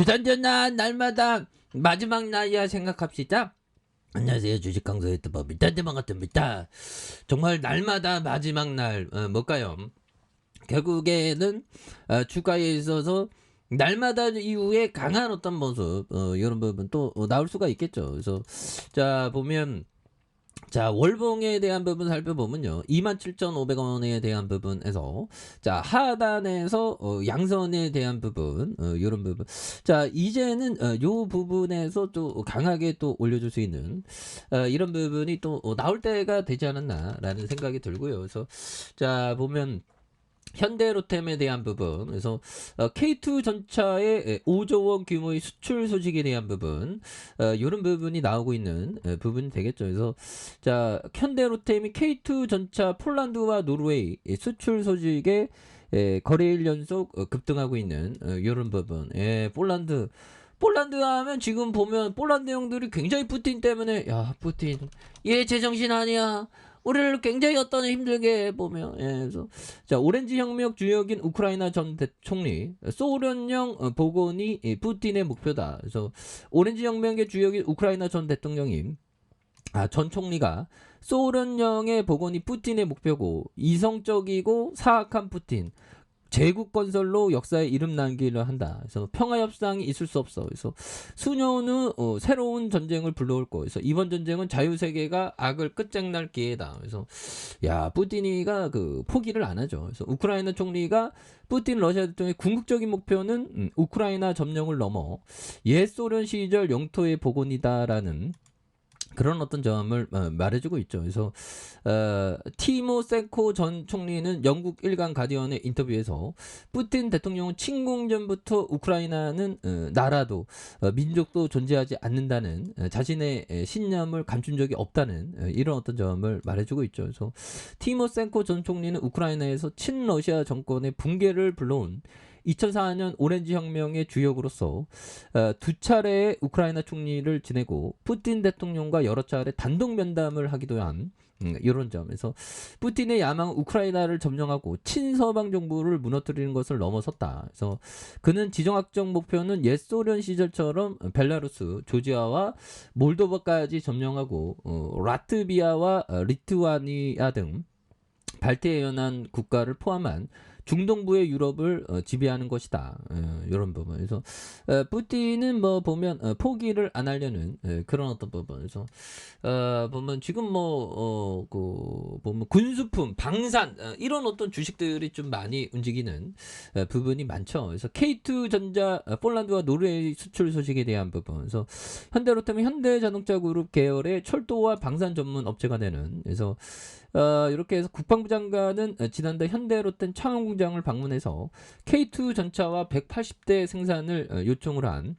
주단전난 날마다 마지막 날이야 생각합시다. 안녕하세요. 주식 강사 유튜버 밑단대방 같습니다. 정말 날마다 마지막 날 뭘까요? 결국에는 주가에 있어서 날마다 이후에 강한 어떤 모습 이런 부분 또 나올 수가 있겠죠. 그래서 자 보면 자 월봉에 대한 부분 살펴보면요, 27,500원에 대한 부분에서 자 하단에서 양선에 대한 부분 이런 부분, 자 이제는 요 부분에서 또 강하게 또 올려줄 수 있는 이런 부분이 또 나올 때가 되지 않았나라는 생각이 들고요. 그래서 자 보면 현대로템에 대한 부분, 그래서 K2 전차의 5조 원 규모의 수출 소식에 대한 부분, 이런 부분이 나오고 있는 부분이 되겠죠. 그래서 자 현대로템이 K2 전차 폴란드와 노르웨이 수출 소식에 거래일 연속 급등하고 있는 이런 부분. 폴란드 하면 지금 보면 폴란드 형들이 굉장히 푸틴 때문에, 야 푸틴 얘 제정신 아니야, 우리를 굉장히 어떤 힘들게 보면, 그래서 자 오렌지 혁명 주역인 우크라이나 전 총리, 소련형 복원이 푸틴의 목표다. 그래서 오렌지 혁명의 주역인 우크라이나 전 대통령인 전 총리가 소련형의 복원이 푸틴의 목표고, 이성적이고 사악한 푸틴 제국 건설로 역사에 이름 남기려 한다. 그래서 평화 협상이 있을 수 없어. 그래서 수년 후 새로운 전쟁을 불러올 거. 그래서 이번 전쟁은 자유 세계가 악을 끝장날 기회다. 그래서 야 푸틴이가 그 포기를 안 하죠. 그래서 우크라이나 총리가 푸틴 러시아 대통령의 궁극적인 목표는 우크라이나 점령을 넘어 옛 소련 시절 영토의 복원이다라는 그런 어떤 점을 말해주고 있죠. 그래서 티모센코 전 총리는 영국 일간 가디언의 인터뷰에서 푸틴 대통령은 침공 전부터 우크라이나는 나라도 민족도 존재하지 않는다는 자신의 신념을 감춘 적이 없다는 이런 어떤 점을 말해주고 있죠. 그래서 티모센코 전 총리는 우크라이나에서 친러시아 정권의 붕괴를 불러온 2004년 오렌지 혁명의 주역으로서 두 차례의 우크라이나 총리를 지내고 푸틴 대통령과 여러 차례 단독 면담을 하기도 한 이런 점에서 푸틴의 야망은 우크라이나를 점령하고 친서방 정부를 무너뜨리는 것을 넘어섰다. 그래서 그는 지정학적 목표는 옛 소련 시절처럼 벨라루스, 조지아와 몰도바까지 점령하고 라트비아와 리투아니아 등 발트해 연안 국가를 포함한 중동부의 유럽을 지배하는 것이다. 이런 부분. 그래서 푸틴은 뭐 보면 포기를 안 하려는 그런 어떤 부분에서 보면 지금 보면 군수품, 방산 이런 어떤 주식들이 좀 많이 움직이는 부분이 많죠. 그래서 K2 전자 폴란드와 노르웨이 수출 소식에 대한 부분. 그래서 현대로템은 현대자동차그룹 계열의 철도와 방산 전문 업체가 되는, 그래서 이렇게 해서 국방부 장관은 지난달 현대로템 창원 공장을 방문해서 K2 전차와 180대 생산을 요청을 한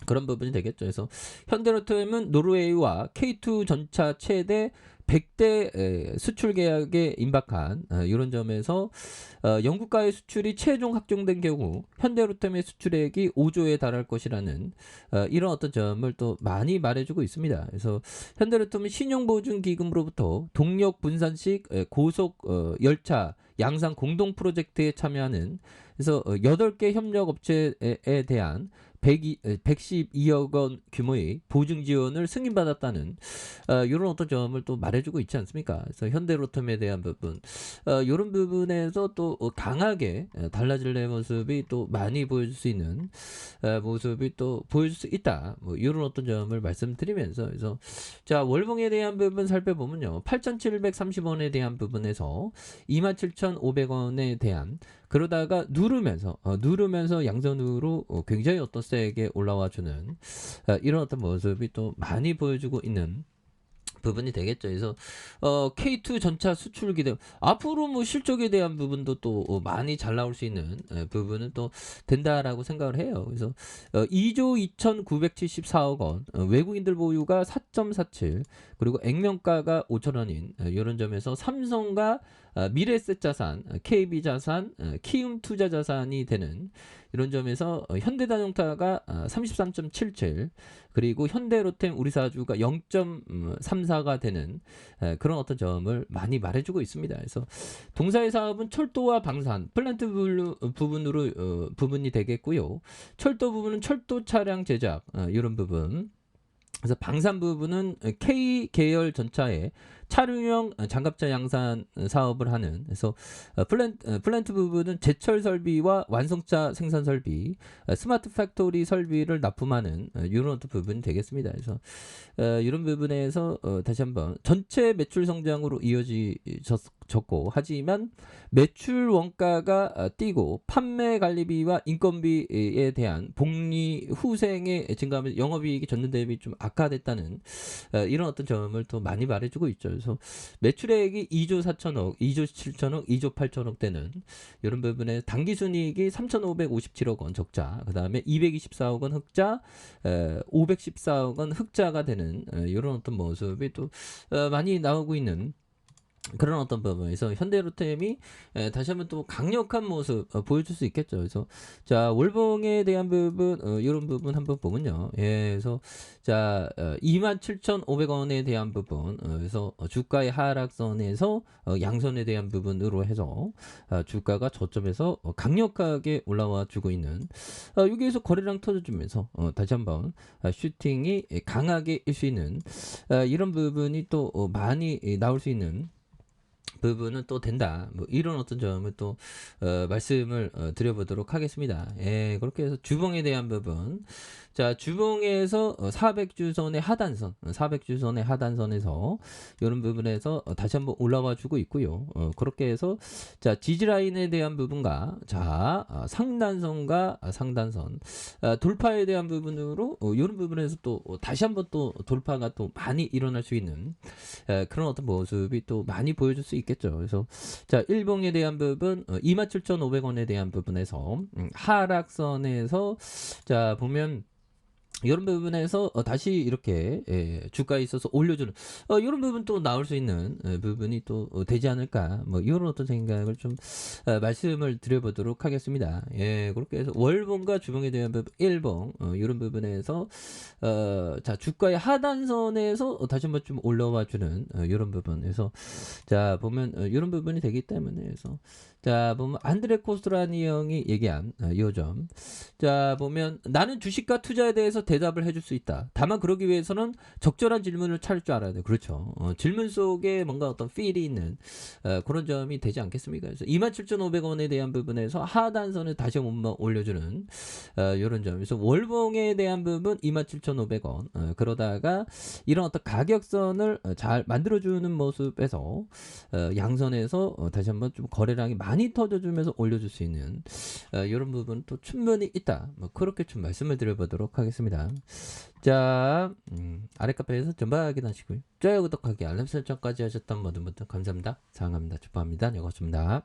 그런 부분이 되겠죠. 그래서 현대로템은 노르웨이와 K2 전차 최대 100대 수출 계약에 임박한 이런 점에서 영국과의 수출이 최종 확정된 경우 현대로템의 수출액이 5조에 달할 것이라는 이런 어떤 점을 또 많이 말해주고 있습니다. 그래서 현대로템은 신용보증기금으로부터 동력 분산식 고속 열차 양산 공동 프로젝트에 참여하는, 그래서 8개 협력 업체에 대한 112억 원 규모의 보증 지원을 승인받았다는 이런 어떤 점을 또 말해주고 있지 않습니까? 그래서 현대로템에 대한 부분, 이런 부분에서 또 강하게 달라질 모습이 또 많이 보여줄 수 있는 모습이 또 보여줄 수 있다. 뭐 이런 어떤 점을 말씀드리면서, 그래서 자 월봉에 대한 부분 살펴보면요, 8,730원에 대한 부분에서 27,500원에 대한, 그러다가 누르면서 양선으로 굉장히 어떤 세게 올라와주는 이런 어떤 모습이 또 많이 보여주고 있는 부분이 되겠죠. 그래서 K2 전차 수출 기대 앞으로 뭐 실적에 대한 부분도 또 많이 잘 나올 수 있는 부분은 또 된다라고 생각을 해요. 그래서 2조 2,974억 원, 외국인들 보유가 4.47, 그리고 액면가가 5천 원인 이런 점에서 삼성과 미래에셋 자산, KB 자산, 키움 투자 자산이 되는 이런 점에서 현대자동차가 33.77 그리고 현대로템 우리사주가 0.34가 되는 그런 어떤 점을 많이 말해주고 있습니다. 그래서 동사의 사업은 철도와 방산, 플랜트 부분으로 부분이 되겠고요. 철도 부분은 철도 차량 제작 이런 부분. 그래서 방산 부분은 K 계열 전차의 차량용 장갑차 양산 사업을 하는 그래서 플랜트 부분은 제철 설비와 완성차 생산 설비, 스마트 팩토리 설비를 납품하는 이런 어떤 부분이 되겠습니다. 그래서 이런 부분에서 다시 한번 전체 매출 성장으로 이어졌고 하지만 매출 원가가 뛰고 판매 관리비와 인건비에 대한 복리 후생의 증가하면서 영업이익이 전년 대비 좀 악화됐다는 이런 어떤 점을 또 많이 말해주고 있죠. 그래서 매출액이 2조 4천억, 2조 7천억, 2조 8천억 되는 이런 부분에 당기순이익이 3,557억 원 적자, 그 다음에 224억 원 흑자, 514억 원 흑자가 되는 이런 어떤 모습이 또 많이 나오고 있는 그런 어떤 부분에서 현대로템이 다시 한번 또 강력한 모습 보여줄 수 있겠죠. 그래서 자 월봉에 대한 부분 이런 부분 한번 보면요. 예, 그래서 자 27,500원에 대한 부분 그래서 주가의 하락선에서 양선에 대한 부분으로 해서 주가가 저점에서 강력하게 올라와 주고 있는 여기에서 거래량 터져주면서 다시 한번 슈팅이 강하게 일 수 있는 이런 부분이 또 많이 나올 수 있는 부분은 또 된다. 뭐 이런 어떤 점을 또 말씀을 드려보도록 하겠습니다. 예, 그렇게 해서 주봉에 대한 부분. 자, 주봉에서 400주선의 하단선, 400주선의 하단선에서 이런 부분에서 다시 한번 올라와 주고 있고요. 그렇게 해서 자, 지지라인에 대한 부분과 자, 상단선과 상단선 돌파에 대한 부분으로 이런 부분에서 또 다시 한번 또 돌파가 또 많이 일어날 수 있는 그런 어떤 모습이 또 많이 보여줄 수 있겠죠. 그래서 자, 일봉에 대한 부분 27,500원에 대한 부분에서 하락선에서 자, 보면 이런 부분에서 다시 이렇게 주가에 있어서 올려주는 이런 부분 또 나올 수 있는 부분이 또 되지 않을까 뭐 이런 어떤 생각을 좀 말씀을 드려보도록 하겠습니다. 예, 그렇게 해서 월봉과 주봉에 대한 부분 일봉 이런 부분에서 자 주가의 하단선에서 다시 한번 좀 올라와 주는 이런 부분에서 자 보면 이런 부분이 되기 때문에 해서 자 보면 안드레 코스트라니 형이 얘기한 이 점. 자 보면 나는 주식과 투자에 대해서 대답을 해줄 수 있다. 다만 그러기 위해서는 적절한 질문을 찾을 줄 알아야 돼. 그렇죠. 질문 속에 뭔가 어떤 필이 있는 그런 점이 되지 않겠습니까? 그래서 27,500원에 대한 부분에서 하단선을 다시 한번 올려주는 이런 점에서 월봉에 대한 부분 27,500원 그러다가 이런 어떤 가격선을 잘 만들어주는 모습에서 양선에서 다시 한번 좀 거래량이 많이 터져주면서 올려줄 수 있는 이런 부분 또 충분히 있다. 뭐 그렇게 좀 말씀을 드려보도록 하겠습니다. 자, 아래 카페에서 전방 확인하시고요. 좋아요, 구독하기, 알람 설정까지 하셨던 모든 분들 감사합니다. 사랑합니다. 축복합니다. 여기였습니다.